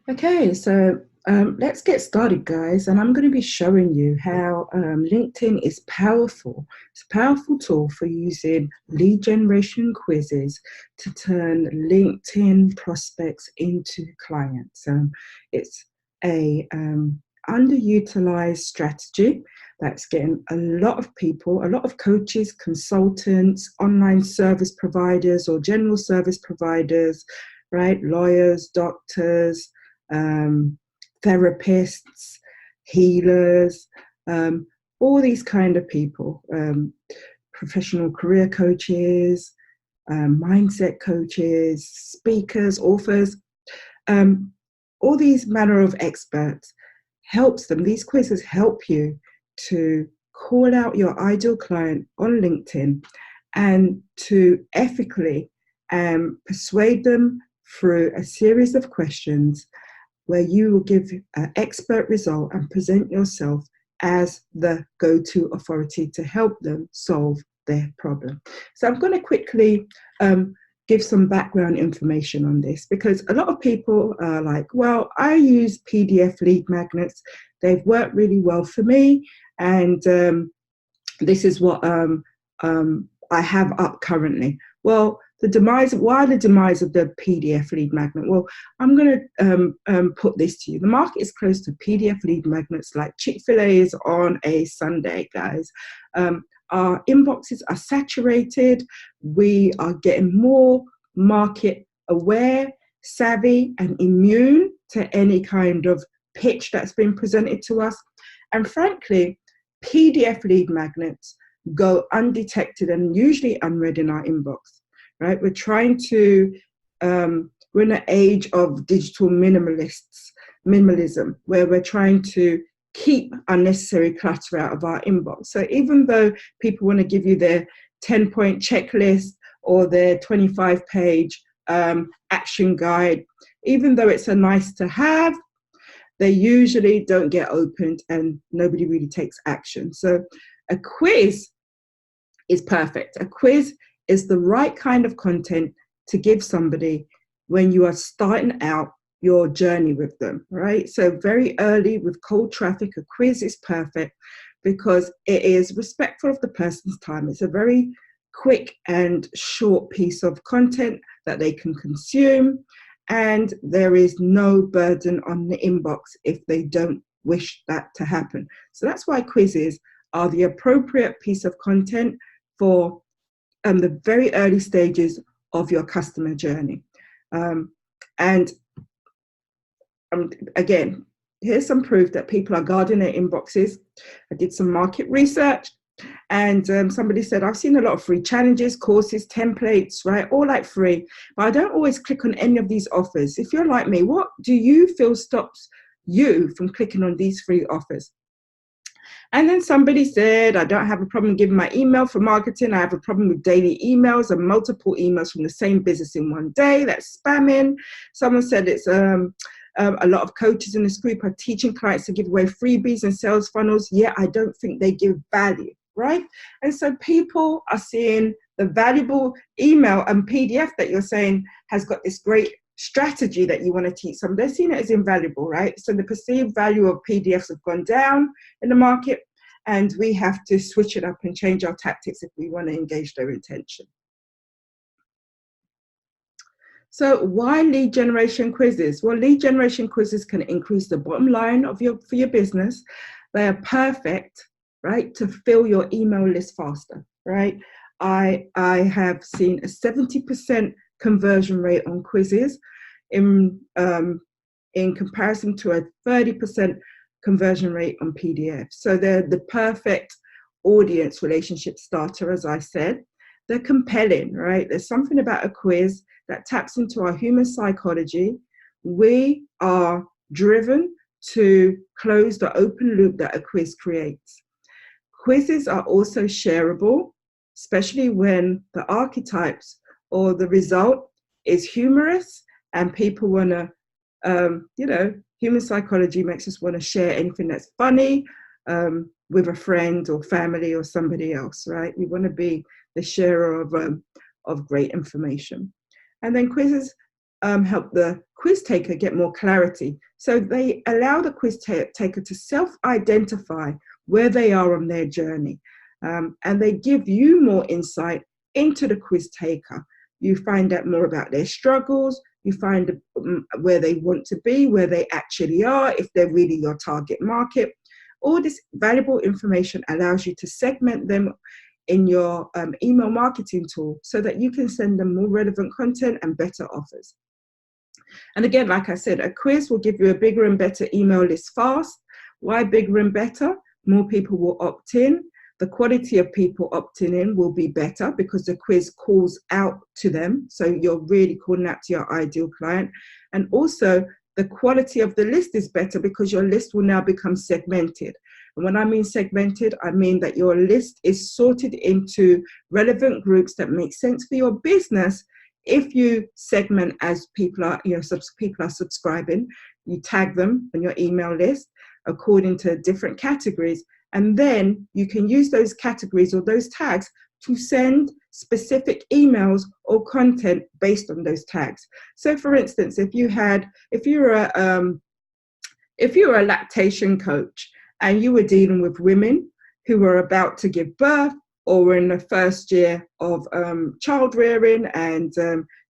Okay, so let's get started, guys. And I'm going to be showing you how LinkedIn is powerful. It's a powerful tool for using lead generation quizzes to turn LinkedIn prospects into clients. It's a underutilized strategy that's getting a lot of people, a lot of coaches, consultants, online service providers, or general service providers, right? Lawyers, doctors, um, therapists, healers, all these kind of people, professional career coaches, mindset coaches, speakers, authors, um, all these manner of experts helps them. These quizzes help you to call out your ideal client on LinkedIn and to ethically persuade them through a series of questions where you will give an expert result and present yourself as the go-to authority to help them solve their problem. So I'm going to quickly give some background information on this, because a lot of people are like, well, I use PDF lead magnets. They've worked really well for me. And this is what I have up currently. Well, why the demise of the PDF lead magnet? Well, I'm going to put this to you. The market is close to PDF lead magnets like Chick-fil-A is on a Sunday, guys. Our inboxes are saturated. We are getting more market aware, savvy, and immune to any kind of pitch that's been presented to us. And frankly, PDF lead magnets go undetected and usually unread in our inbox, right? We're trying to, we're in an age of digital minimalism, where we're trying to keep unnecessary clutter out of our inbox. So even though people want to give you their 10-point checklist or their 25-page action guide, even though it's a nice to have, they usually don't get opened and nobody really takes action. So a quiz is perfect. A quiz is the right kind of content to give somebody when you are starting out your journey with them, right? So very early with cold traffic, a quiz is perfect because it is respectful of the person's time. It's a very quick and short piece of content that they can consume, and there is no burden on the inbox if they don't wish that to happen. So that's why quizzes are the appropriate piece of content for the very early stages of your customer journey. And again, here's some proof that people are guarding their inboxes. I did some market research, and somebody said, I've seen a lot of free challenges, courses, templates, right? All like free, but I don't always click on any of these offers. If you're like me, what do you feel stops you from clicking on these free offers? And then somebody said, I don't have a problem giving my email for marketing. I have a problem with daily emails and multiple emails from the same business in one day. That's spamming. Someone said it's a lot of coaches in this group are teaching clients to give away freebies and sales funnels. Yeah, I don't think they give value, right? And so people are seeing the valuable email and PDF that you're saying has got this great strategy that you want to teach them. They're seeing it as invaluable, right? So the perceived value of PDFs have gone down in the market, and we have to switch it up and change our tactics if we want to engage their intention. So why lead generation quizzes? Well, lead generation quizzes can increase the bottom line of for your business. They are perfect, right, to fill your email list faster, right? I have seen a 70% conversion rate on quizzes in comparison to a 30% conversion rate on PDF. So they're the perfect audience relationship starter, as I said. They're compelling, right? There's something about a quiz that taps into our human psychology. We are driven to close the open loop that a quiz creates. Quizzes are also shareable, especially when the archetypes or the result is humorous and people want to, human psychology makes us want to share anything that's funny with a friend or family or somebody else, right? We want to be the sharer of great information. And then quizzes help the quiz taker get more clarity. So they allow the quiz taker to self-identify where they are on their journey. And they give you more insight into the quiz taker. You find out more about their struggles. You find where they want to be, where they actually are, if they're really your target market. All this valuable information allows you to segment them in your email marketing tool so that you can send them more relevant content and better offers. And again, like I said, a quiz will give you a bigger and better email list fast. Why bigger and better? More people will opt in. The quality of people opting in will be better because the quiz calls out to them. So you're really calling out to your ideal client. And also the quality of the list is better because your list will now become segmented. And when I mean segmented, I mean that your list is sorted into relevant groups that make sense for your business. If you segment as people are subscribing, you tag them on your email list according to different categories. And then you can use those categories or those tags to send specific emails or content based on those tags. So for instance, if you're a lactation coach and you were dealing with women who were about to give birth or were in the first year of child rearing, and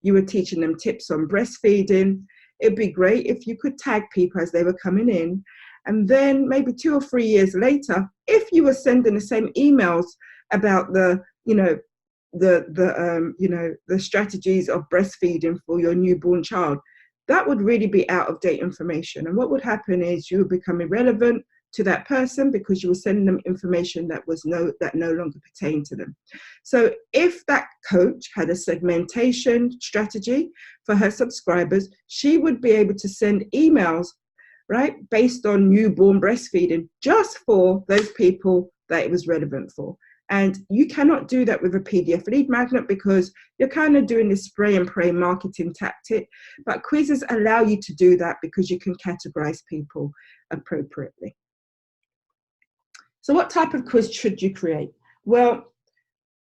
you were teaching them tips on breastfeeding, it'd be great if you could tag people as they were coming in. And then maybe 2 or 3 years later, if you were sending the same emails about the strategies of breastfeeding for your newborn child, that would really be out of date information. And what would happen is you would become irrelevant to that person because you were sending them information that no longer pertained to them. So if that coach had a segmentation strategy for her subscribers, she would be able to send emails, right, based on newborn breastfeeding, just for those people that it was relevant for. And you cannot do that with a PDF lead magnet because you're kind of doing this spray and pray marketing tactic. But quizzes allow you to do that because you can categorize people appropriately. So what type of quiz should you create? Well,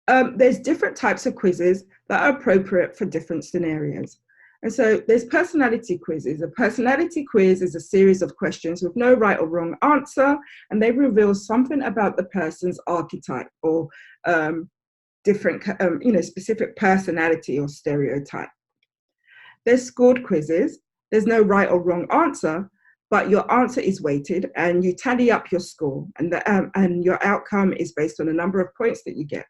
there's different types of quizzes that are appropriate for different scenarios. And so there's personality quizzes. A personality quiz is a series of questions with no right or wrong answer, and they reveal something about the person's archetype or different, specific personality or stereotype. There's scored quizzes. There's no right or wrong answer, but your answer is weighted, and you tally up your score, and your outcome is based on the number of points that you get.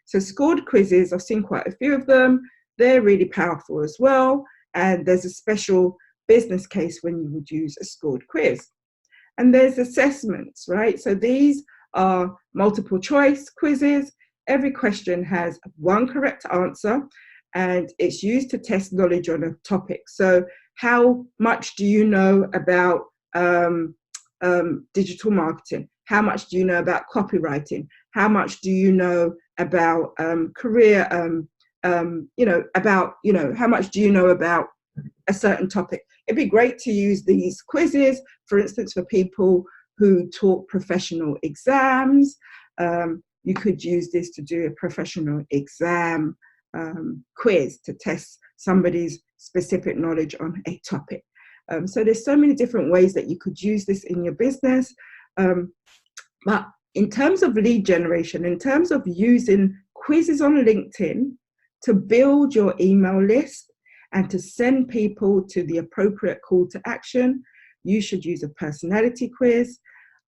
So scored quizzes, I've seen quite a few of them. They're really powerful as well. And there's a special business case when you would use a scored quiz. And there's assessments, right? So these are multiple choice quizzes. Every question has one correct answer, and it's used to test knowledge on a topic. So how much do you know about digital marketing? How much do you know about copywriting? How much do you know about career how much do you know about a certain topic? It'd be great to use these quizzes, for instance, for people who taught professional exams. You could use this to do a professional exam quiz to test somebody's specific knowledge on a topic. So there's so many different ways that you could use this in your business. But in terms of lead generation, in terms of using quizzes on LinkedIn to build your email list and to send people to the appropriate call to action, you should use a personality quiz.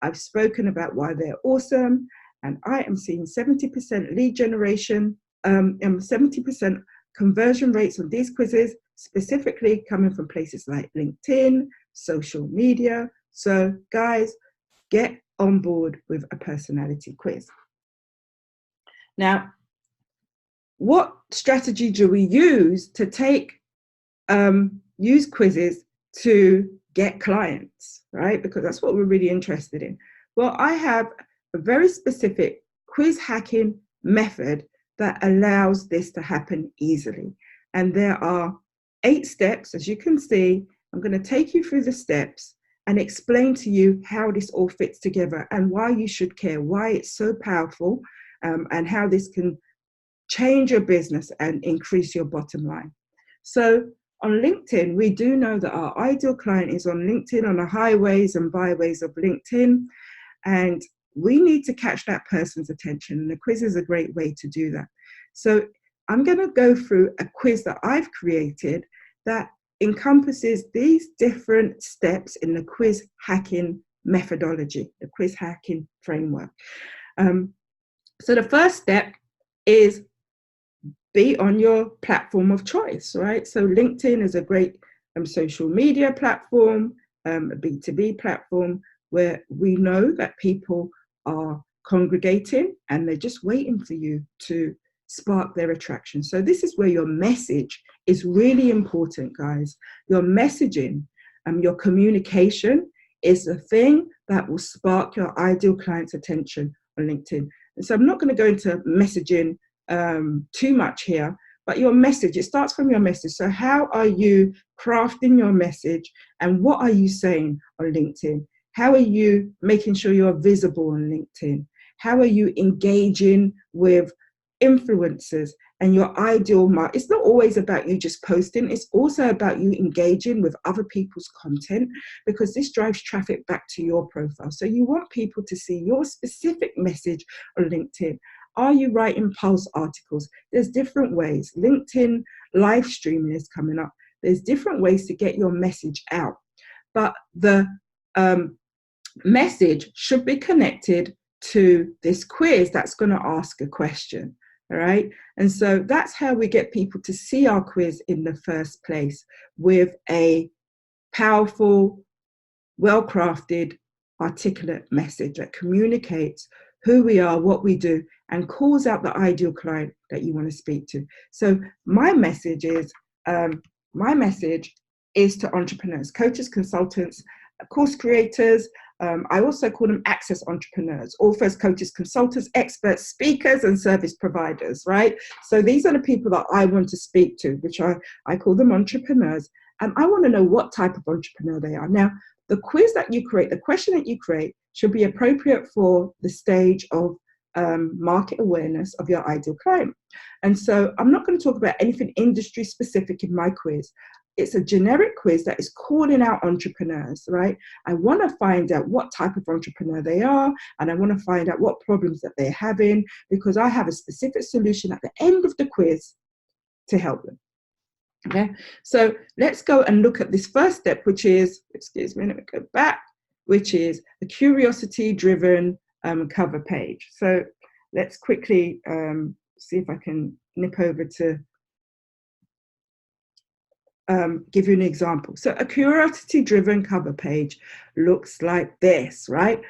I've spoken about why they're awesome, and I am seeing 70% lead generation and 70% conversion rates on these quizzes, specifically coming from places like LinkedIn, social media. So guys, get on board with a personality quiz. Now, what strategy do we use to use quizzes to get clients, right? Because that's what we're really interested in. Well, I have a very specific quiz hacking method that allows this to happen easily. And there are 8 steps, as you can see. I'm going to take you through the steps and explain to you how this all fits together and why you should care, why it's so powerful, and how this can change your business and increase your bottom line. So on LinkedIn, we do know that our ideal client is on LinkedIn, on the highways and byways of LinkedIn, and we need to catch that person's attention. And the quiz is a great way to do that. So I'm going to go through a quiz that I've created that encompasses these different steps in the quiz hacking methodology, the quiz hacking framework. So the first step is be on your platform of choice, right? So LinkedIn is a great social media platform, a B2B platform where we know that people are congregating and they're just waiting for you to spark their attraction. So this is where your message is really important, guys. Your messaging, your communication is the thing that will spark your ideal client's attention on LinkedIn. And so I'm not going to go into messaging too much here, but your message, it starts from your message. So how are you crafting your message and what are you saying on LinkedIn? How are you making sure you're visible on LinkedIn? How are you engaging with influencers and your ideal market? It's not always about you just posting. It's also about you engaging with other people's content, because this drives traffic back to your profile. So you want people to see your specific message on LinkedIn. Are you writing pulse articles? There's different ways. LinkedIn live streaming is coming up. There's different ways to get your message out. But the message should be connected to this quiz that's going to ask a question. All right. And so that's how we get people to see our quiz in the first place, with a powerful, well-crafted, articulate message that communicates who we are, what we do, and calls out the ideal client that you want to speak to. So my message is to entrepreneurs, coaches, consultants, course creators. I also call them access entrepreneurs, authors, coaches, consultants, experts, speakers, and service providers, right? So these are the people that I want to speak to, which I call them entrepreneurs. And I want to know what type of entrepreneur they are. Now, the quiz that you create, the question that you create should be appropriate for the stage of market awareness of your ideal client. And so I'm not going to talk about anything industry specific in my quiz. It's a generic quiz that is calling out entrepreneurs, right? I want to find out what type of entrepreneur they are, and I want to find out what problems that they're having, because I have a specific solution at the end of the quiz to help them. Okay, so let's go and look at this first step, which is, excuse me, let me go back, which is a curiosity-driven cover page. So let's quickly see if I can nip over to give you an example. So a curiosity-driven cover page looks like this, right?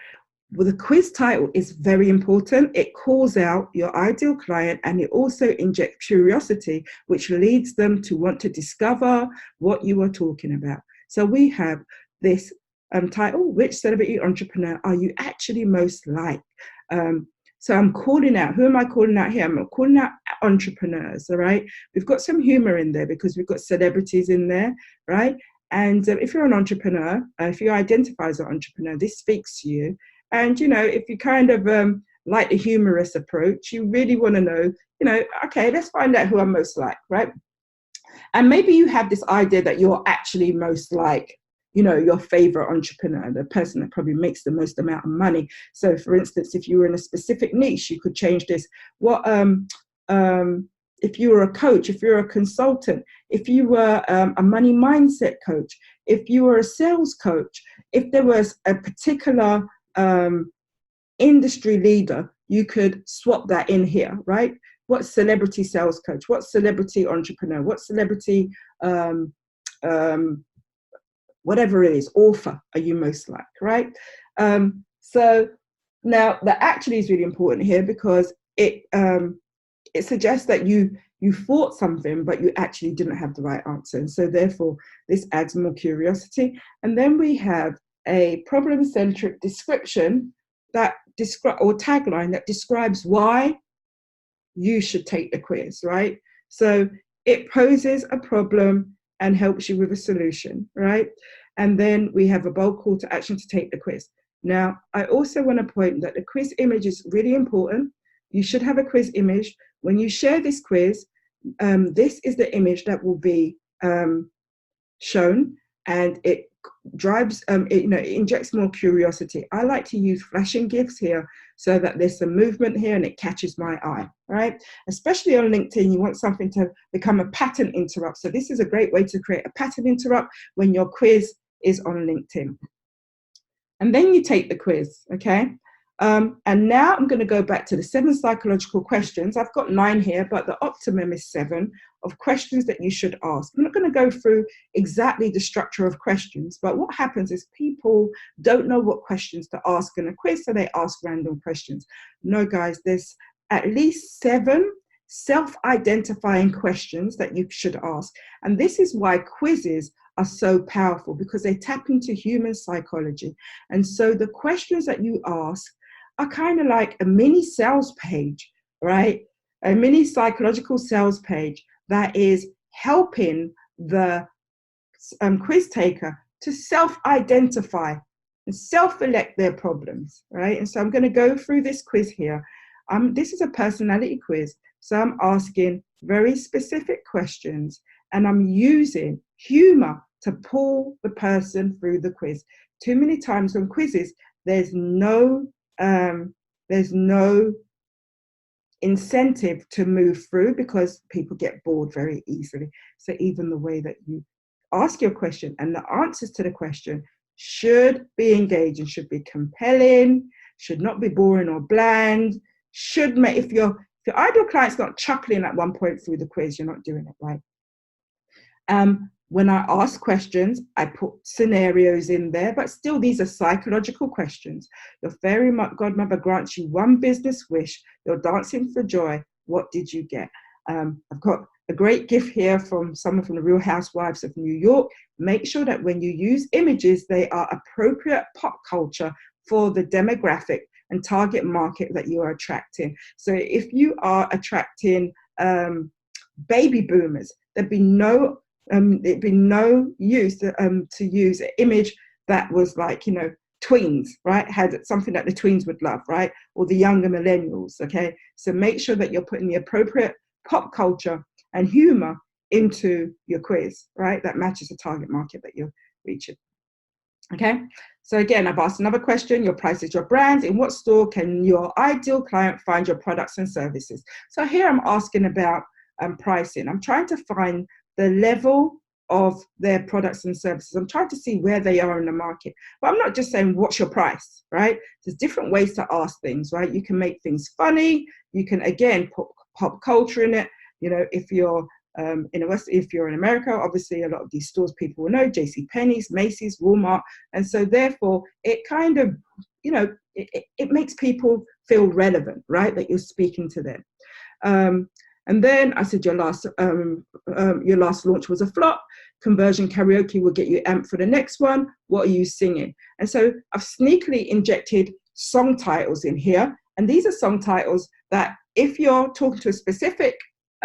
Well, the quiz title is very important. It calls out your ideal client, and it also injects curiosity, which leads them to want to discover what you are talking about. So we have this title: which celebrity entrepreneur are you actually most like? So I'm calling out, who am I calling out here? I'm calling out entrepreneurs, all right? We've got some humor in there because we've got celebrities in there, right? And if you're an entrepreneur, if you identify as an entrepreneur, this speaks to you. And, you know, if you kind of like the humorous approach, you really want to know, you know, okay, let's find out who I'm most like, right? And maybe you have this idea that you're actually most like, you know, your favorite entrepreneur, the person that probably makes the most amount of money. So for instance, if you were in a specific niche, you could change this. If you were a coach, if you're a consultant, if you were a money mindset coach, if you were a sales coach, if there was a particular industry leader, you could swap that in here, right? What celebrity sales coach, what celebrity entrepreneur, what celebrity whatever it is, author are you most like, right? So now that actually is really important here, because it suggests that you thought something, but you actually didn't have the right answer. And so therefore, this adds more curiosity. And then we have a problem-centric description that or tagline that describes why you should take the quiz, right? So it poses a problem and helps you with a solution, right? And then we have a bold call to action to take the quiz. Now, I also want to point that the quiz image is really important. You should have a quiz image. When you share this quiz, this is the image that will be shown, and it drives, it injects more curiosity. I like to use flashing GIFs here so that there's some movement here and it catches my eye, right? Especially on LinkedIn, you want something to become a pattern interrupt. So this is a great way to create a pattern interrupt when your quiz is on LinkedIn. And then you take the quiz, okay? And now I'm going to go back to the 7 psychological questions. I've got 9 here, but the optimum is 7 of questions that you should ask. I'm not going to go through exactly the structure of questions, but what happens is people don't know what questions to ask in a quiz, so they ask random questions. No, guys, there's at least 7 self-identifying questions that you should ask. And this is why quizzes are so powerful, because they tap into human psychology. And so the questions that you ask are kind of like a mini sales page, right? A mini psychological sales page that is helping the quiz taker to self-identify and self-elect their problems, right? And so I'm going to go through this quiz here. This is a personality quiz, so I'm asking very specific questions, and I'm using humor to pull the person through the quiz. Too many times on quizzes, there's no incentive to move through because people get bored very easily. So even the way that you ask your question and the answers to the question should be engaging, should be compelling, should not be boring or bland, should make, if your ideal client's not chuckling at one point through the quiz, you're not doing it right. When I ask questions, I put scenarios in there, but still these are psychological questions. Your fairy godmother grants you one business wish. You're dancing for joy. What did you get? I've got a great gift here from someone from the Real Housewives of New York. Make sure that when you use images, they are appropriate pop culture for the demographic and target market that you are attracting. So if you are attracting baby boomers, there'd be no use to use an image that was like, tweens, right? Had something that the tweens would love, right? Or the younger millennials, okay? So make sure that you're putting the appropriate pop culture and humor into your quiz, right? That matches the target market that you're reaching. Okay, so again, I've asked another question. Your price is your brand. In what store can your ideal client find your products and services? So here I'm asking about pricing. I'm trying to find the level of their products and services. I'm trying to see where they are in the market. But I'm not just saying, what's your price, right? There's different ways to ask things, right? You can make things funny. You can, again, put pop culture in it. If you're if you're in America, obviously a lot of these stores people will know, JCPenney's, Macy's, Walmart. And so therefore it kind of, it makes people feel relevant, right? That you're speaking to them. And then I said your last launch was a flop. Conversion karaoke will get you amped for the next one. What are you singing? And so I've sneakily injected song titles in here. And these are song titles that if you're talking to a specific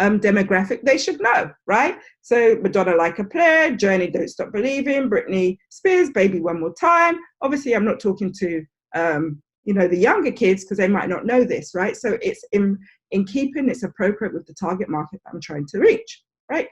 demographic, they should know, right? So Madonna, Like a Player, Journey, Don't Stop Believing, Britney Spears, Baby One More Time. Obviously, I'm not talking to, the younger kids because they might not know this, right? So it's in keeping, it's appropriate with the target market that I'm trying to reach, right?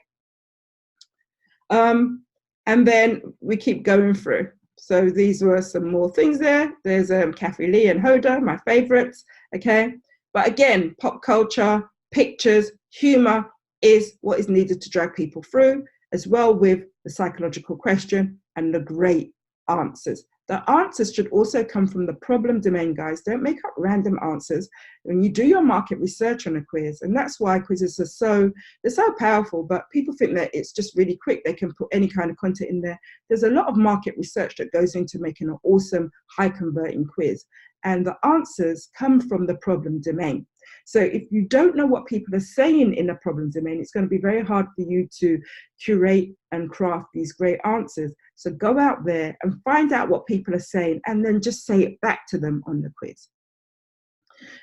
And then we keep going through. So these were some more things there. There's Kathy Lee and Hoda, my favorites, okay? But again, pop culture, pictures, humor is what is needed to drag people through, as well with the psychological question and the great answers. The answers should also come from the problem domain, guys. Don't make up random answers. When you do your market research on a quiz, and that's why quizzes are they're so powerful, but people think that it's just really quick. They can put any kind of content in there. There's a lot of market research that goes into making an awesome, high converting quiz. And the answers come from the problem domain. So if you don't know what people are saying in the problem domain, it's going to be very hard for you to curate and craft these great answers. So go out there and find out what people are saying and then just say it back to them on the quiz.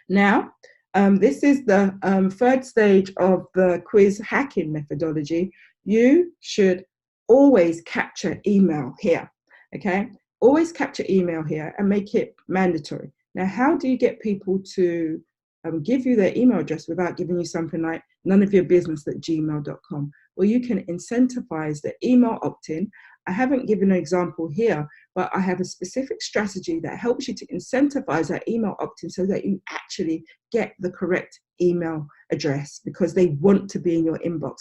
Now, this is the third stage of the quiz hacking methodology. You should always capture email here, okay? Always capture email here and make it mandatory. Now, how do you get people to give you their email address without giving you something like noneofyourbusiness@gmail.com? or you can incentivize the email opt-in. I haven't given an example here, but I have a specific strategy that helps you to incentivize that email opt-in so that you actually get the correct email address because they want to be in your inbox,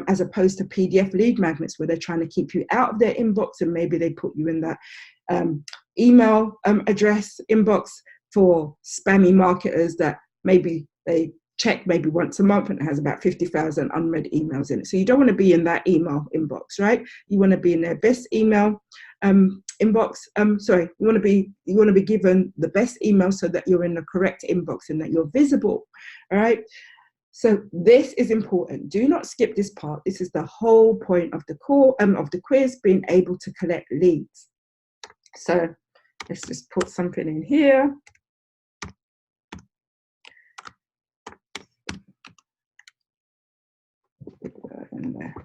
as opposed to PDF lead magnets where they're trying to keep you out of their inbox and maybe they put you in that email address inbox for spammy marketers that maybe they check maybe once a month and it has about 50,000 unread emails in it. So you don't want to be in that email inbox, right? You want to be in their best email inbox. You want to be given the best email so that you're in the correct inbox and that you're visible. All right. So this is important. Do not skip this part. This is the whole point of the core of the quiz, being able to collect leads. So let's just put something in here. In there.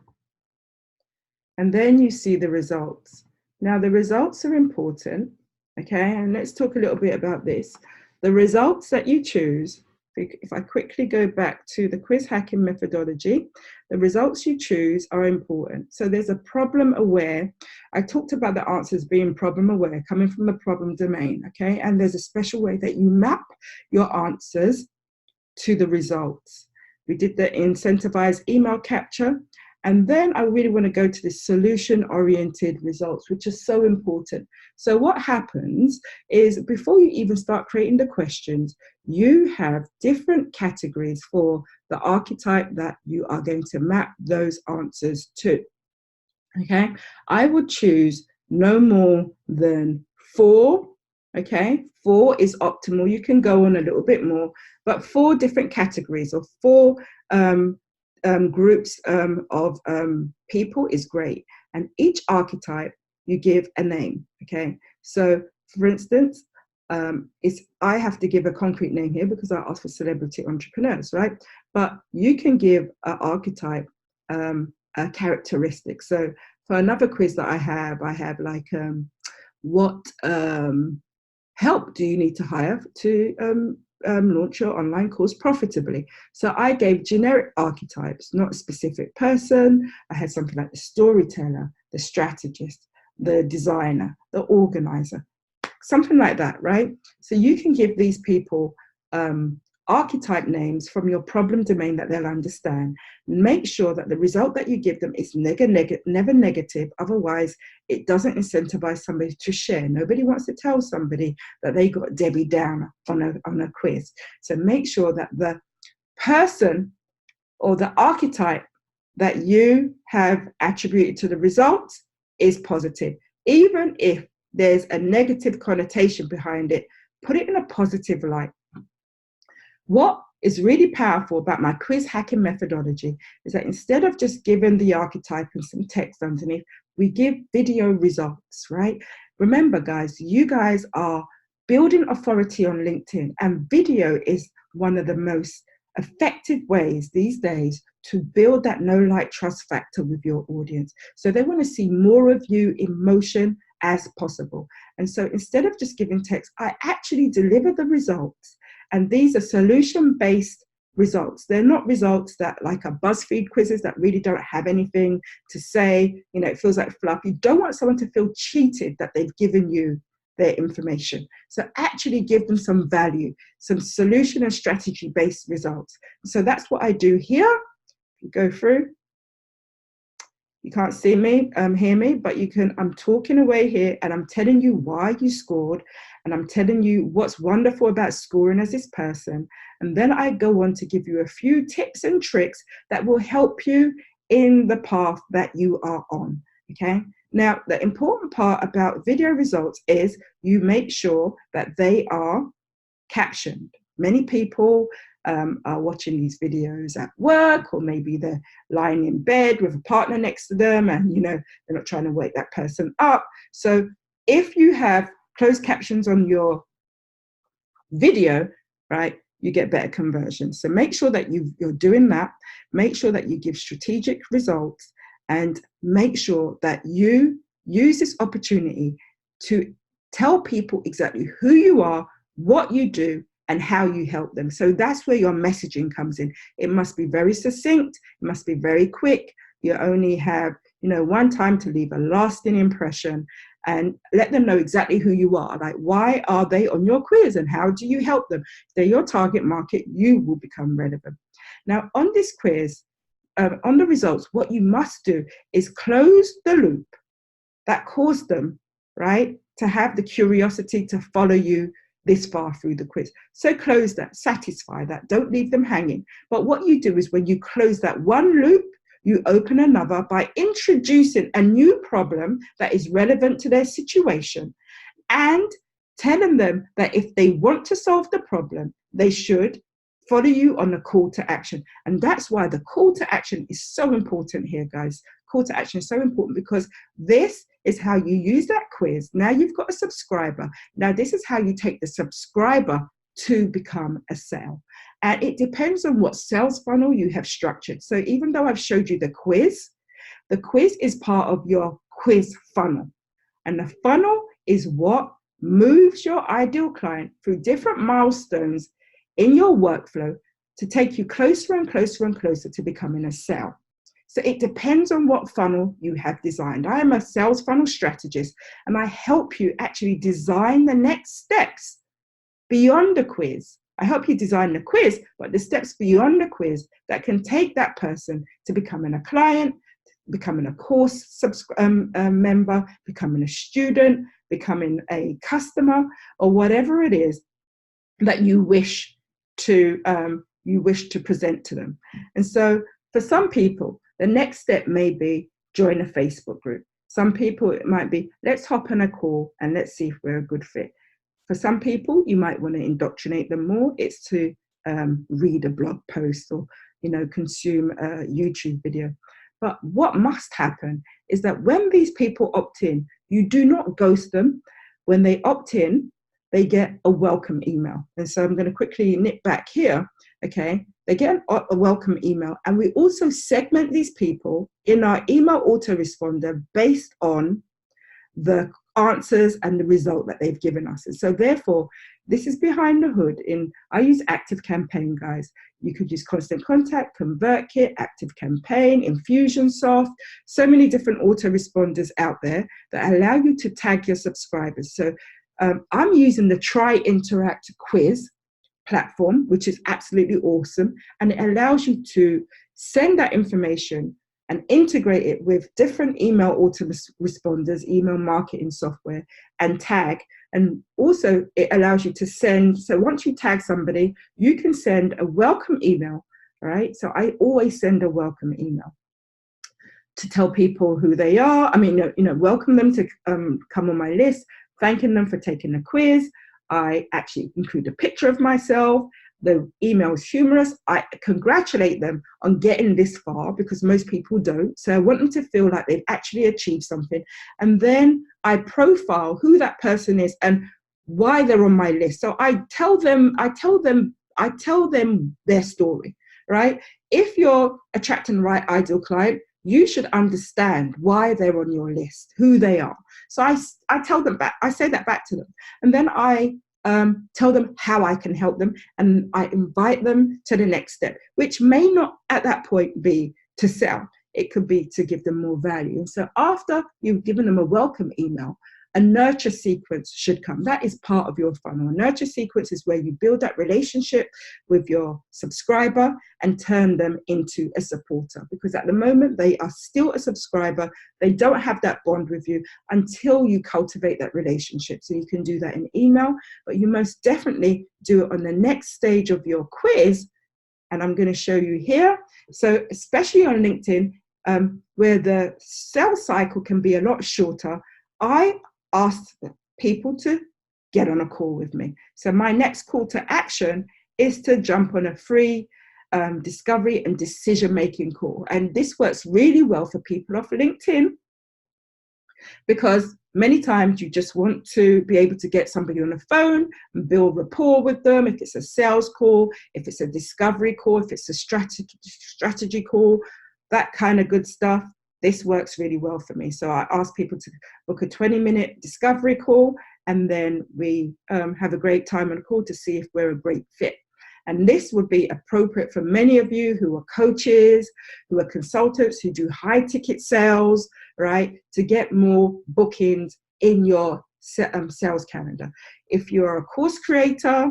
And then you see the results. Now the results are important, okay? And let's talk a little bit about this. The results that you choose, if I quickly go back to the quiz hacking methodology, the results you choose are important. So there's a problem aware. I talked about the answers being problem aware, coming from the problem domain, okay? And there's a special way that you map your answers to the results. We did the incentivized email capture. And then I really want to go to the solution-oriented results, which is so important. So what happens is before you even start creating the questions, you have different categories for the archetype that you are going to map those answers to. Okay, I would choose no more than 4. Okay, 4 is optimal. You can go on a little bit more, but 4 different categories or 4 groups of people is great. And each archetype you give a name. Okay, so for instance, I have to give a concrete name here because I asked for celebrity entrepreneurs, right? But you can give an archetype a characteristic. So for another quiz that I have like what help do you need to hire to launch your online course profitably? So I gave generic archetypes, not a specific person. I had something like the storyteller, the strategist, the designer, the organizer, something like that, right? So you can give these people archetype names from your problem domain that they'll understand. Make sure that the result that you give them is never negative. Otherwise, it doesn't incentivize somebody to share. Nobody wants to tell somebody that they got Debbie down on a quiz. So make sure that the person or the archetype that you have attributed to the results is positive. Even if there's a negative connotation behind it, put it in a positive light. What is really powerful about my quiz hacking methodology is that instead of just giving the archetype and some text underneath, we give video results, right? Remember, guys, you guys are building authority on LinkedIn, and video is one of the most effective ways these days to build that know, like, trust factor with your audience. So they want to see more of you in motion as possible. And so instead of just giving text, I actually deliver the results. And these are solution-based results. They're not results that like a BuzzFeed quizzes that really don't have anything to say. You know, it feels like fluff. You don't want someone to feel cheated that they've given you their information. So actually give them some value, some solution and strategy-based results. So that's what I do here. You go through. You can't see me, hear me, but you can. I'm talking away here and I'm telling you why you scored, and I'm telling you what's wonderful about scoring as this person. And then I go on to give you a few tips and tricks that will help you in the path that you are on, okay? Now, the important part about video results is you make sure that they are captioned. Many people are watching these videos at work, or maybe they're lying in bed with a partner next to them and, you know, they're not trying to wake that person up. So if you have closed captions on your video, right, you get better conversion. So make sure that you're doing that. Make sure that you give strategic results, and make sure that you use this opportunity to tell people exactly who you are, what you do, and how you help them. So that's where your messaging comes in. It must be very succinct. It must be very quick. You only have, one time to leave a lasting impression and let them know exactly who you are. Like, why are they on your quiz and how do you help them? If they're your target market, you will become relevant. Now, on this quiz, on the results, what you must do is close the loop that caused them, right, to have the curiosity to follow you this far through the quiz. So close that, satisfy that, don't leave them hanging. But what you do is when you close that one loop, you open another by introducing a new problem that is relevant to their situation and telling them that if they want to solve the problem, they should follow you on the call to action. And that's why the call to action is so important here, guys. Call to action is so important because this is how you use that quiz. Now you've got a subscriber. Now this is how you take the subscriber to become a sale. And it depends on what sales funnel you have structured. So even though I've showed you the quiz is part of your quiz funnel. And the funnel is what moves your ideal client through different milestones in your workflow to take you closer and closer and closer to becoming a sale. So it depends on what funnel you have designed. I am a sales funnel strategist, and I help you actually design the next steps beyond the quiz. I help you design the quiz, but the steps beyond the quiz that can take that person to becoming a client, becoming a course member, becoming a student, becoming a customer, or whatever it is that you wish to present to them. And so for some people, the next step may be join a Facebook group. Some people, it might be, let's hop on a call and let's see if we're a good fit. For some people, you might want to indoctrinate them more. It's to read a blog post or, consume a YouTube video. But what must happen is that when these people opt in, you do not ghost them. When they opt in, they get a welcome email. And so I'm going to quickly nip back here. Okay, they get a welcome email. And we also segment these people in our email autoresponder based on the answers and the result that they've given us. And so therefore, this is behind the hood. I use ActiveCampaign, guys. You could use Constant Contact, ConvertKit, ActiveCampaign, Infusionsoft, so many different autoresponders out there that allow you to tag your subscribers. So I'm using the Try Interact quiz platform, which is absolutely awesome. And it allows you to send that information and integrate it with different email autoresponders, email marketing software, and tag. And also it allows you to send, so once you tag somebody, you can send a welcome email, right? So I always send a welcome email to tell people who they are. I mean, welcome them to come on my list, thanking them for taking the quiz. I actually include a picture of myself. The email is humorous. I congratulate them on getting this far because most people don't. So I want them to feel like they've actually achieved something. And then I profile who that person is and why they're on my list. So I tell them their story, right? If you're attracting the right ideal client, you should understand why they're on your list, who they are. So I tell them back, I say that back to them. And then I tell them how I can help them. And I invite them to the next step, which may not at that point be to sell. It could be to give them more value. And so after you've given them a welcome email, a nurture sequence should come. That is part of your funnel. A nurture sequence is where you build that relationship with your subscriber and turn them into a supporter. Because at the moment, they are still a subscriber. They don't have that bond with you until you cultivate that relationship. So you can do that in email, but you most definitely do it on the next stage of your quiz. And I'm going to show you here. So especially on LinkedIn, where the sales cycle can be a lot shorter, I ask people to get on a call with me. So my next call to action is to jump on a free discovery and decision-making call. And this works really well for people off LinkedIn because many times you just want to be able to get somebody on the phone and build rapport with them. If it's a sales call, if it's a discovery call, if it's a strategy call, that kind of good stuff. This works really well for me. So I ask people to book a 20-minute discovery call, and then we have a great time on a call to see if we're a great fit. And this would be appropriate for many of you who are coaches, who are consultants, who do high ticket sales, right? To get more bookings in your sales calendar. If you're a course creator,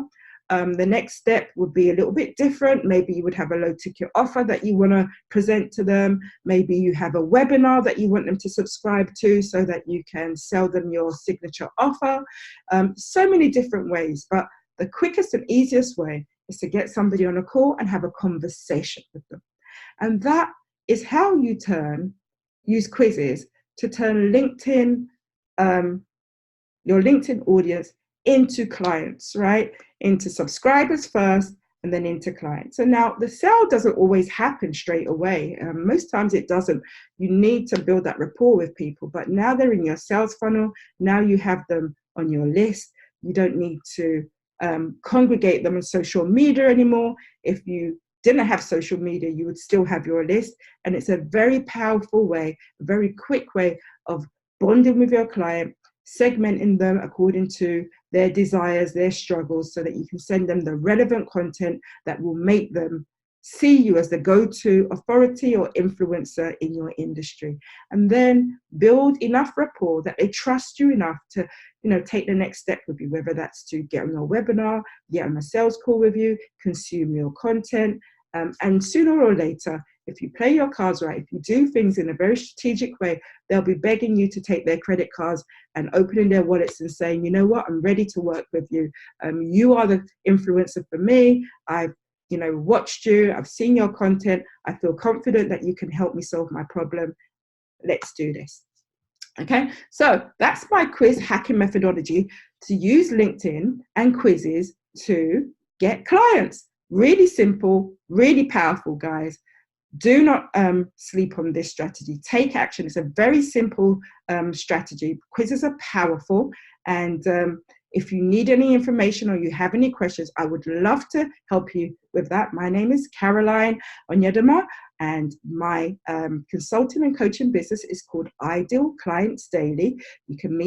the next step would be a little bit different. Maybe you would have a low ticket offer that you want to present to them. Maybe you have a webinar that you want them to subscribe to so that you can sell them your signature offer. So many different ways, but the quickest and easiest way is to get somebody on a call and have a conversation with them. And that is how you use quizzes to turn LinkedIn, your LinkedIn audience into clients, right? Into subscribers first and then into clients. And now the sale doesn't always happen straight away. Most times it doesn't. You need to build that rapport with people, but now they're in your sales funnel. Now you have them on your list. You don't need to congregate them on social media anymore. If you didn't have social media, you would still have your list. And it's a very powerful way, a very quick way of bonding with your client, segmenting them according to their desires, their struggles, so that you can send them the relevant content that will make them see you as the go-to authority or influencer in your industry. And then build enough rapport that they trust you enough to, take the next step with you, whether that's to get on your webinar, get on a sales call with you, consume your content. And sooner or later, if you play your cards right, if you do things in a very strategic way, they'll be begging you to take their credit cards and opening their wallets and saying, you know what, I'm ready to work with you. You are the influencer for me. I've watched you. I've seen your content. I feel confident that you can help me solve my problem. Let's do this. Okay, so that's my quiz hacking methodology to use LinkedIn and quizzes to get clients. Really simple, really powerful, guys. Do not sleep on this strategy. Take action. It's a very simple strategy. Quizzes are powerful. And if you need any information or you have any questions, I would love to help you with that. My name is Caroline Onyedinma, and my consulting and coaching business is called Ideal Clients Daily. You can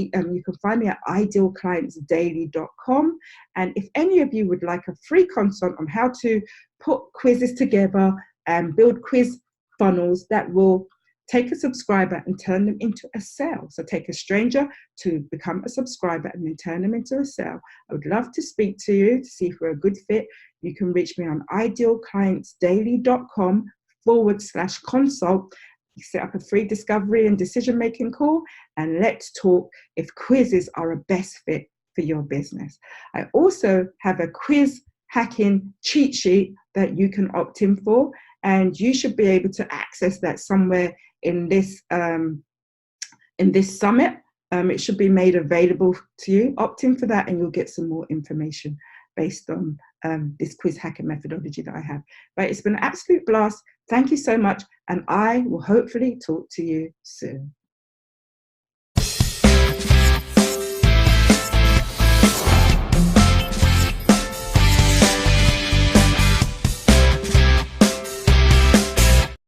find me at idealclientsdaily.com. And if any of you would like a free consult on how to put quizzes together and build quiz funnels that will take a subscriber and turn them into a sale. So take a stranger to become a subscriber and then turn them into a sale. I would love to speak to you to see if we're a good fit. You can reach me on idealclientsdaily.com/consult. You set up a free discovery and decision-making call, and let's talk if quizzes are a best fit for your business. I also have a quiz hacking cheat sheet that you can opt in for, and you should be able to access that somewhere in this summit. It should be made available to you. Opt in for that and you'll get some more information based on this quiz hacking methodology that I have. But it's been an absolute blast. Thank you so much, and I will hopefully talk to you soon.